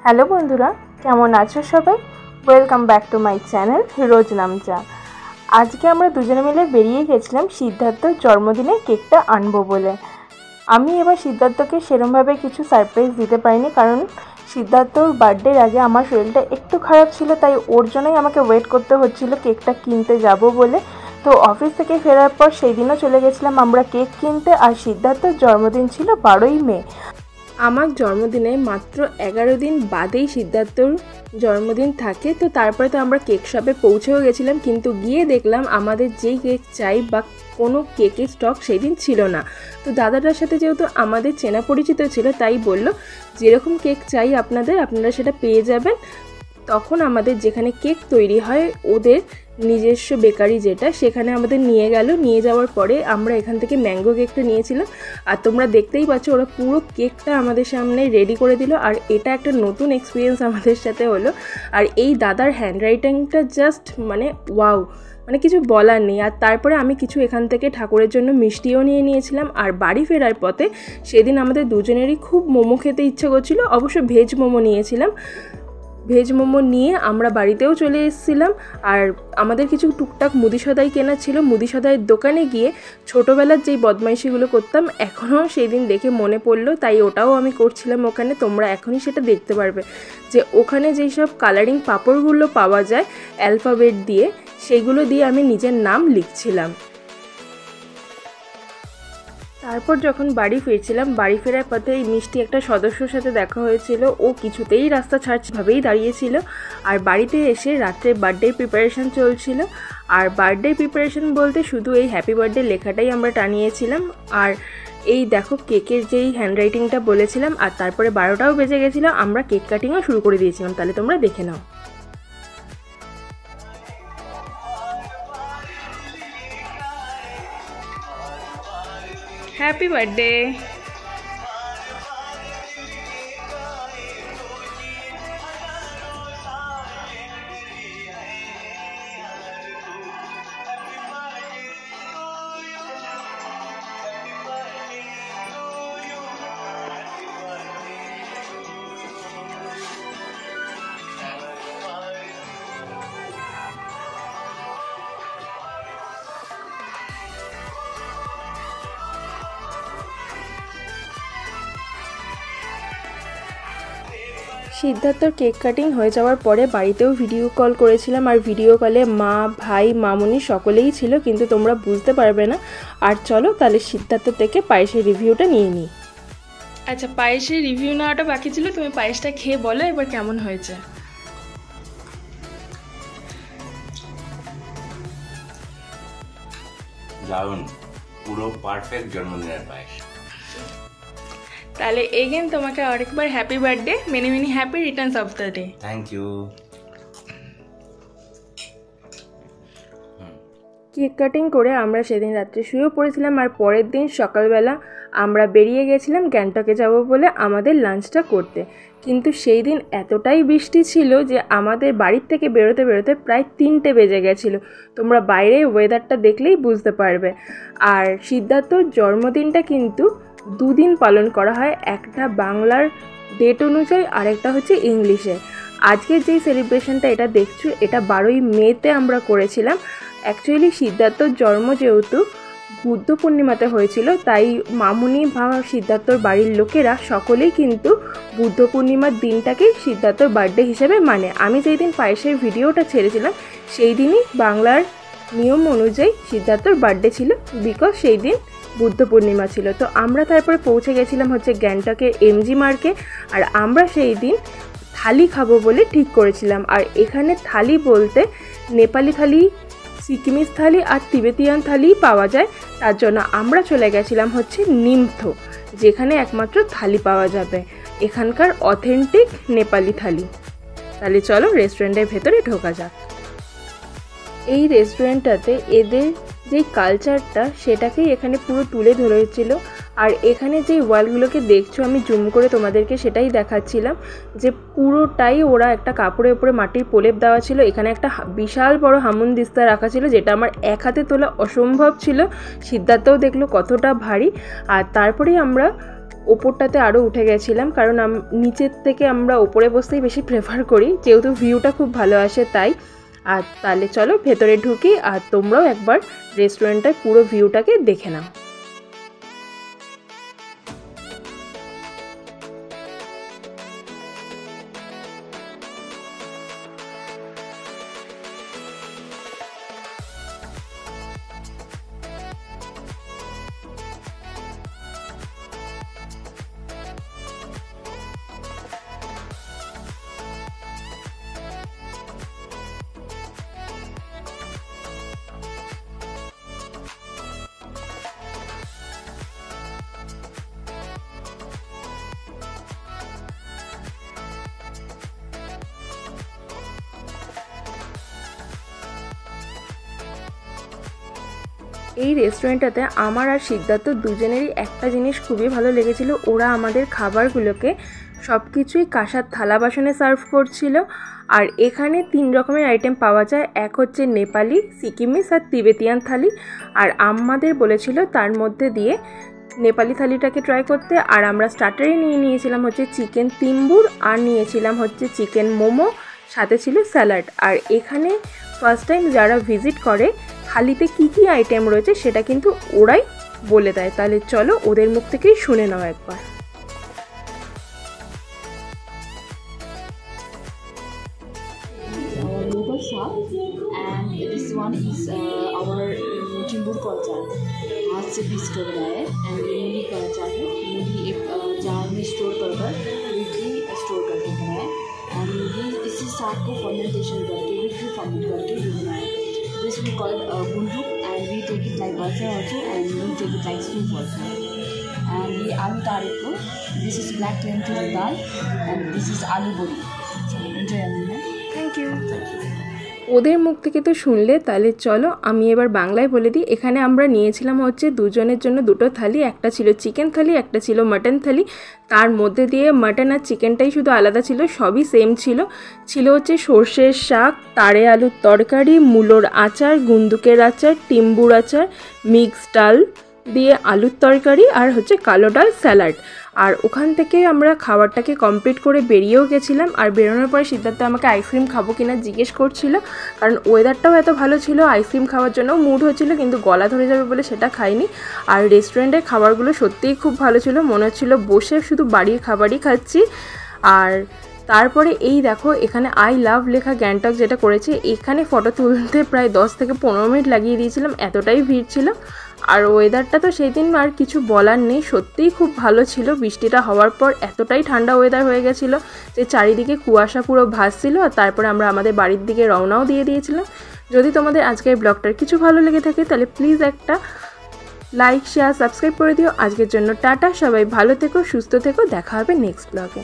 Hello বন্ধুরা, কেমন আছো সবাই? Welcome back to my channel Roj Namcha. আজকে আমরা দুজনে মিলে বেরিয়ে গেছিলাম সিদ্ধার্থর জন্মদিনে কেকটা আনবো বলে। আমি এবার সিদ্ধার্থকে সেরমভাবে কিছু সারপ্রাইজ দিতে পারিনি, কারণ সিদ্ধার্থর বার্থডের আগে আমার শরীরটা একটু খারাপ ছিল, তাই ওর জন্যই আমাকে ওয়েট করতে হচ্ছিলো কেকটা কিনতে যাব বলে। তো অফিস থেকে ফেরার পর সেই দিনও চলে গেছিলাম আমরা কেক কিনতে। আর সিদ্ধার্থর জন্মদিন ছিল 12ই মে। আমার জন্মদিনে মাত্র 11 দিন বাদেই সিদ্ধার্থর জন্মদিন থাকে। তো তারপরে তো আমরা কেক শপে পৌঁছেও গেছিলাম, কিন্তু গিয়ে দেখলাম আমাদের যেই কেক চাই বা কোনো কেকের স্টক সেই দিন ছিল না। তো দাদাটার সাথে যেহেতু আমাদের চেনা পরিচিত ছিল, তাই বলল যেরকম কেক চাই আপনারা সেটা পেয়ে যাবেন। তখন আমাদের যেখানে কেক তৈরি হয় ওদের নিজস্ব বেকারি যেটা, সেখানে আমাদের নিয়ে গেল। নিয়ে যাওয়ার পরে আমরা এখান থেকে ম্যাঙ্গো কেকটা নিয়েছিলাম। আর তোমরা দেখতেই পাচ্ছ ওরা পুরো কেকটা আমাদের সামনে রেডি করে দিল। আর এটা একটা নতুন এক্সপিরিয়েন্স আমাদের সাথে হলো। আর এই দাদার হ্যান্ডরাইটিংটা জাস্ট ওয়াও, কিছু বলার নেই। আর তারপরে আমি কিছু এখান থেকে ঠাকুরের জন্য মিষ্টিও নিয়ে নিয়েছিলাম। আর বাড়ি ফেরার পথে সেদিন আমাদের দুজনেরই খুব মোমো খেতে ইচ্ছে করছিল, অবশ্য ভেজ মোমো নিয়েছিলাম। ভেজ মোমো নিয়ে আমরা বাড়িতেও চলে এসেছিলাম। আর আমাদের কিছু টুকটাক মুদি সদাই কেনা ছিল। মুদি সদাইয়ের দোকানে গিয়ে ছোটোবেলার যেই বদমাইশিগুলো করতাম এখনও সেই দিন দেখে মনে পড়লো, তাই ওটাও আমি করছিলাম ওখানে। তোমরা এখনই সেটা দেখতে পারবে যে ওখানে যেই সব কালারিং পাঁপড়গুলো পাওয়া যায় অ্যালফাবেট দিয়ে, সেইগুলো দিয়ে আমি নিজের নাম লিখছিলাম। তারপর যখন বাড়ি ফিরছিলাম, বাড়ি ফেরার পথে এই মিষ্টি একটা সদস্যর সাথে দেখা হয়েছিল। ও কিছুতেই রাস্তা ছাড়ভাবেই দাঁড়িয়েছিল। আর বাড়িতে এসে রাত্রে বার্থডে প্রিপারেশন চলছিল। আর বার্থডে প্রিপারেশন বলতে শুধু এই হ্যাপি বার্থডে লেখাটাই আমরা টানিয়েছিলাম। আর এই দেখো কেকের যেই হ্যান্ডরাইটিংটা বলেছিলাম। আর তারপরে 12টাও বেজে গেছিলো, আমরা কেক কাটিংও শুরু করে দিয়েছিলাম। তাহলে তোমরা দেখে নাও। Happy birthday. সিদ্ধার্থর কেক কাটিং হয়ে যাওয়ার পরে বাড়িতেও ভিডিও কল করেছিলাম। আর ভিডিও কলে মা, ভাই, মামুনি সকলেই ছিল, কিন্তু তোমরা বুঝতে পারবে না। আর চলো তাহলে সিদ্ধার্থ থেকে পায়েসের রিভিউটা নিয়ে নিই। আচ্ছা, পায়েসের রিভিউ নেওয়াটা বাকি ছিল। তুমি পায়েসটা খেয়ে বলো এবার কেমন হয়েছে। দারুণ, পুরো পারফেক্ট জন্মদিনের পায়েস। তাহলে এগেন তোমাকে আরেকবার happy birthday, many many happy returns of the day. Thank you. Cake cutting করে আমরা সেদিন রাত্রে শুয়েও পড়েছিলাম। আর পরের দিন সকালবেলা আমরা বেরিয়ে গেছিলাম গ্যাংটকে যাব বলে আমাদের লাঞ্চটা করতে। কিন্তু সেই দিন এতটাই বৃষ্টি ছিল যে আমাদের বাড়ির থেকে বেরোতে বেরোতে প্রায় 3টে বেজে গেছিলো। তোমরা বাইরে ওয়েদারটা দেখলেই বুঝতে পারবে। আর সিদ্ধার্থর জন্মদিনটা কিন্তু 2 দিন পালন করা হয়, একটা বাংলার ডেট অনুযায়ী আর একটা হচ্ছে ইংলিশে। আজকের যেই সেলিব্রেশনটা এটা দেখছো, এটা 12ই মেতে আমরা করেছিলাম। অ্যাকচুয়ালি সিদ্ধার্থর জন্ম যেহেতু বুদ্ধ পূর্ণিমাতে হয়েছিল, তাই মামুনি বা সিদ্ধার্থর বাড়ির লোকেরা সকলেই কিন্তু বুদ্ধ পূর্ণিমার দিনটাকেই সিদ্ধার্থর বার্থডে হিসেবে মানে। আমি যেই দিন পায়েসের ভিডিওটা ছেড়েছিলাম সেই দিনই বাংলার নিয়ম অনুযায়ী সিদ্ধার্থর বার্থডে ছিল, বিকজ সেই দিন বুদ্ধ পূর্ণিমা ছিল। তো আমরা তারপরে পৌঁছে গেছিলাম হচ্ছে গ্যাংটকের এমজি মার্কে। আর আমরা সেই দিন থালি খাবো বলে ঠিক করেছিলাম। আর এখানে থালি বলতে নেপালি থালি, সিকিমিস থালি আর তিবেতিয়ান থালি পাওয়া যায়। তার জন্য আমরা চলে গেছিলাম হচ্ছে নিমথো, যেখানে একমাত্র থালি পাওয়া যাবে, এখানকার অথেন্টিক নেপালি থালি। তাহলে চলো রেস্টুরেন্টের ভেতরে ঢোকা যাক। এই রেস্টুরেন্টটাতে এদের যেই কালচারটা সেটাকেই এখানে পুরো তুলে ধরেছিল। আর এখানে যেই ওয়ালগুলোকে দেখছো আমি জুম করে তোমাদেরকে সেটাই দেখাচ্ছিলাম, যে পুরোটাই ওরা একটা কাপড়ের উপরে মাটির প্রলেপ দেওয়া ছিল। এখানে একটা বিশাল বড় হামুনদিস্তা রাখা ছিল, যেটা আমার এক হাতে তোলা অসম্ভব ছিল। সিদ্ধার্থও দেখলো কতটা ভারী। আর তারপরেই আমরা ওপরটাতে আরও উঠে গেছিলাম, কারণ নিচের থেকে আমরা ওপরে বসতেই বেশি প্রেফার করি, যেহেতু ভিউটা খুব ভালো আসে তাই। আর তাহলে চলো ভেতরে ঢুকি, আর তোমরাও একবার রেস্টুরেন্টের পুরো ভিউটাকে দেখে নাও। এই রেস্টুরেন্টটাতে আমার আর সিদ্ধার্থ দুজনেরই একটা জিনিস খুবই ভালো লেগেছিল, ওরা আমাদের খাবারগুলোকে সব কিছুই কাঁসার থালা বাসনে সার্ভ করছিল। আর এখানে 3 রকমের আইটেম পাওয়া যায়, এক হচ্ছে নেপালি, সিকিমিস আর তিবেতিয়ান থালি। আর আমাদের বলেছিল তার মধ্যে দিয়ে নেপালি থালিটাকে ট্রাই করতে। আর আমরা স্টার্টারে নিয়েছিলাম হচ্ছে চিকেন তিম্বুর, আর নিয়েছিলাম হচ্ছে চিকেন মোমো, সাথে ছিল স্যালাড। আর এখানে ফার্স্ট টাইম যারা ভিজিট করে থালিতে কী কী আইটেম রয়েছে সেটা কিন্তু ওরাই বলে দেয়। তাহলে চলো ওদের মুখ থেকেই শুনে নাও একবার। Local shop, and this one is our Chimbur culture हाथ से पीस कर बनाया है। एंड मूली का अचार है, मूली एक जार में स्टोर कर वीकली स्टोर करके बनाया है। एंड ये इसी साग को फर्मेंटेशन करके वीकली फर्मेंट करके भी बनाया है। This we called gunduk, and we take it like बल्सा also, and we take it like soup also. And ये आलू तारीख को, this is black lentil dal, and this is aloo bori. Enjoy thank you. ওদের মুখ থেকে তো শুনলে, তাহলে চলো আমি এবার বাংলায় বলে দিই। এখানে আমরা নিয়েছিলাম হচ্ছে দুজনের জন্য 2টো থালি, একটা ছিল চিকেন থালি, একটা ছিল মাটন থালি। তার মধ্যে দিয়ে মাটন আর চিকেনটাই শুধু আলাদা ছিল, সবই সেম ছিল। ছিল হচ্ছে সর্ষের শাক, তারে আলুর তরকারি, মূলোর আচার, গুন্দুকের আচার, টিম্বুর আচার, মিক্স ডাল দিয়ে আলুর তরকারি, আর হচ্ছে কালো ডাল, স্যালাড। আর ওখান থেকে আমরা খাবারটাকে কমপ্লিট করে বেরিয়েও গেছিলাম। আর বেরোনোর পরে সিদ্ধার্থ আমাকে আইসক্রিম খাবো কিনা জিজ্ঞেস করছিল, কারণ ওয়েদারটাও এত ভালো ছিল, আইসক্রিম খাওয়ার জন্য মুড হচ্ছিল, কিন্তু গলা ধরে যাবে বলে সেটা খাইনি। আর রেস্টুরেন্টের খাবারগুলো সত্যিই খুব ভালো ছিল, মনে হচ্ছিল বসে শুধু বাড়ির খাবারই খাচ্ছি। আর তারপরে এই দেখো এখানে আই লাভ লেখা গ্যাংটক যেটা করেছে, এখানে ফটো তুলতে প্রায় 10 থেকে 15 মিনিট লাগিয়ে দিয়েছিলাম, এতটাই ভিড় ছিল। আর ওয়েদারটা তো সেই দিন আর কিছু বলার নেই, সত্যিই খুব ভালো ছিল। বৃষ্টিটা হওয়ার পর এতটাই ঠান্ডা ওয়েদার হয়ে গেছিলো যে চারিদিকে কুয়াশা পুরো ভাসছিল। আর তারপরে আমরা আমাদের বাড়ির দিকে রওনাও দিয়ে দিয়েছিলাম। যদি তোমাদের আজকের ব্লগটার কিছু ভালো লেগে থাকে তাহলে প্লিজ একটা লাইক, শেয়ার, সাবস্ক্রাইব করে দিও। আজকের জন্য টাটা, সবাই ভালো থেকো, সুস্থ থেকো, দেখা হবে নেক্সট ব্লগে।